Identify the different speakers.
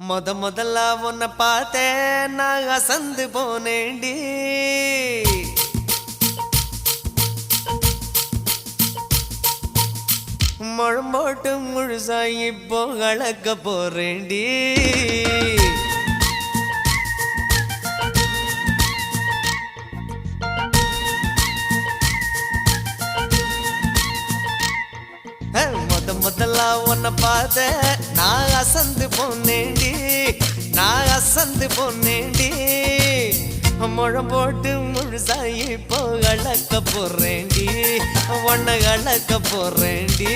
Speaker 1: முதல்ல உன்னை பார்த்தேன் நான் அசந்து போனேண்டி. முழம் போட்டு முழுசா இப்போ கலக்க போறேண்டி. முதல்ல உன்னை பார்த்த நான் அசந்து போனேண்டி. நான் அசந்து போனேண்டி. முழம் போட்டு முழுசா இப்போ கலக்க போறேண்டி. உன்னை கலக்க போறேண்டி.